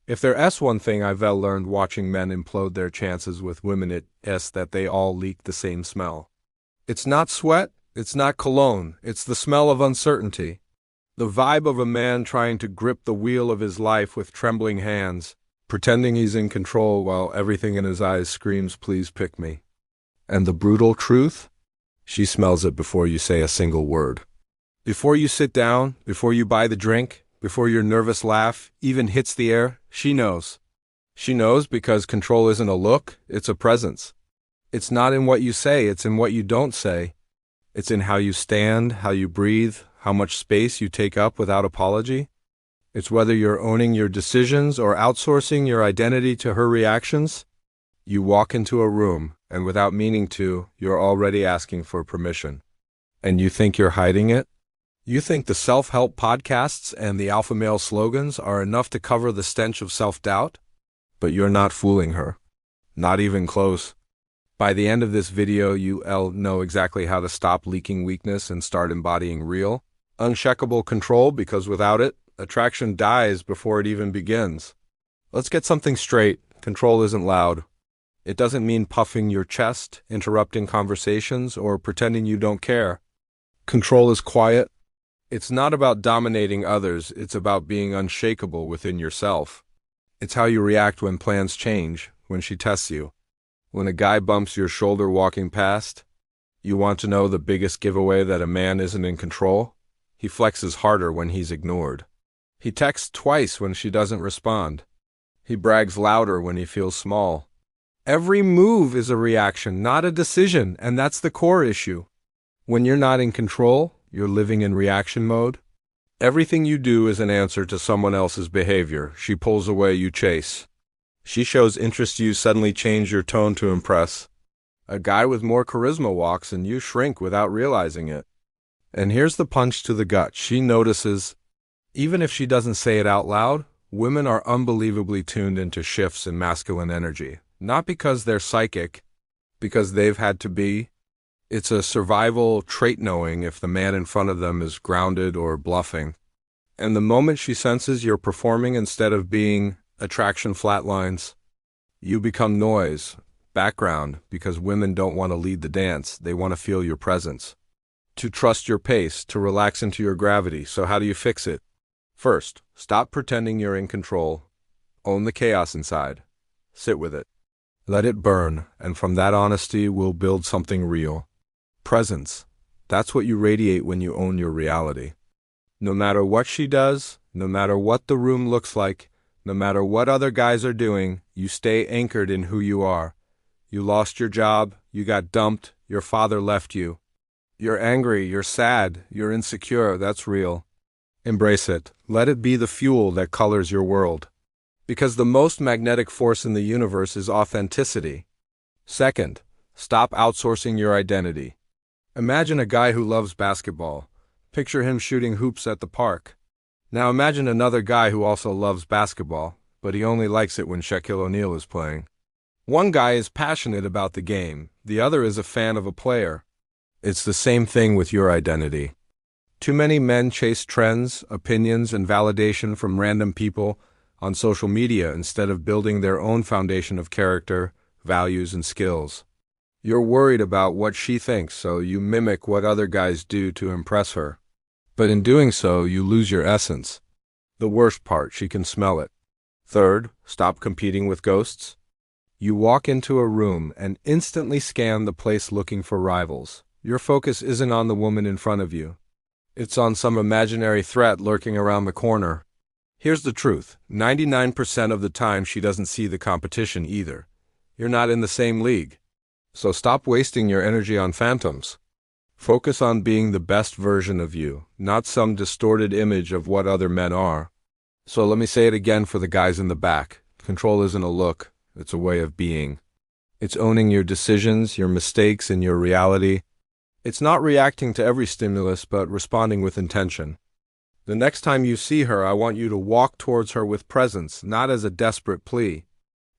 If there's one thing I've learned watching men implode their chances with women, it's that they all leak the same smell. It's not sweat, it's not cologne, it's the smell of uncertainty. The vibe of a man trying to grip the wheel of his life with trembling hands, pretending he's in control while everything in his eyes screams, "Please pick me." And the brutal truth? She smells it before you say a single word. Before you sit down, before you buy the drink, before your nervous laugh even hits the air, she knows. She knows because control isn't a look, it's a presence. It's not in what you say, it's in what you don't say. It's in how you stand, how you breathe, how much space you take up without apology. It's whether you're owning your decisions or outsourcing your identity to her reactions. You walk into a room, and without meaning to, you're already asking for permission. And you think you're hiding it? You think the self-help podcasts and the alpha male slogans are enough to cover the stench of self-doubt? But you're not fooling her. Not even close. By the end of this video, you'll know exactly how to stop leaking weakness and start embodying real, uncheckable control, because without it, attraction dies before it even begins. Let's get something straight. Control isn't loud. It doesn't mean puffing your chest, interrupting conversations, or pretending you don't care. Control is quiet. It's not about dominating others, it's about being unshakable within yourself. It's how you react when plans change, when she tests you. When a guy bumps your shoulder walking past, you want to know the biggest giveaway that a man isn't in control? He flexes harder when he's ignored. He texts twice when she doesn't respond. He brags louder when he feels small. Every move is a reaction, not a decision, and that's the core issue. When you're not in control, you're living in reaction mode. Everything you do is an answer to someone else's behavior. She pulls away, you chase. She shows interest, you suddenly change your tone to impress. A guy with more charisma walks and you shrink without realizing it. And here's the punch to the gut. She notices. Even if she doesn't say it out loud, women are unbelievably tuned into shifts in masculine energy. Not because they're psychic, because they've had to be. It's a survival trait knowing if the man in front of them is grounded or bluffing. And the moment she senses you're performing instead of being, attraction flatlines. You become noise, background, because women don't want to lead the dance, they want to feel your presence. To trust your pace, to relax into your gravity. So how do you fix it? First, stop pretending you're in control. Own the chaos inside. Sit with it. Let it burn, and from that honesty we'll build something real. Presence. That's what you radiate when you own your reality. No matter what she does, no matter what the room looks like, no matter what other guys are doing, you stay anchored in who you are. You lost your job, you got dumped, your father left you. You're angry, you're sad, you're insecure, that's real. Embrace it. Let it be the fuel that colors your world. Because the most magnetic force in the universe is authenticity. Second, stop outsourcing your identity. Imagine a guy who loves basketball. Picture him shooting hoops at the park. Now imagine another guy who also loves basketball, but he only likes it when Shaquille O'Neal is playing. One guy is passionate about the game, the other is a fan of a player. It's the same thing with your identity. Too many men chase trends, opinions, and validation from random people on social media instead of building their own foundation of character, values, and skills. You're worried about what she thinks, so you mimic what other guys do to impress her. But in doing so, you lose your essence. The worst part, she can smell it. Third, stop competing with ghosts. You walk into a room and instantly scan the place looking for rivals. Your focus isn't on the woman in front of you. It's on some imaginary threat lurking around the corner. Here's the truth. 99% of the time she doesn't see the competition either. You're not in the same league. So stop wasting your energy on phantoms. Focus on being the best version of you, not some distorted image of what other men are. So let me say it again for the guys in the back. Control isn't a look, it's a way of being. It's owning your decisions, your mistakes, and your reality. It's not reacting to every stimulus, but responding with intention. The next time you see her, I want you to walk towards her with presence, not as a desperate plea.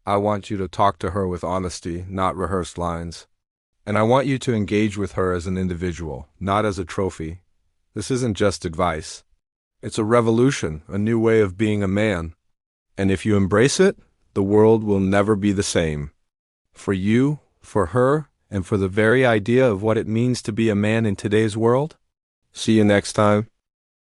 I want you to talk to her with honesty, not rehearsed lines. And I want you to engage with her as an individual, not as a trophy. This isn't just advice. It's a revolution, a new way of being a man. And if you embrace it, the world will never be the same. For you, for her, and for the very idea of what it means to be a man in today's world. See you next time.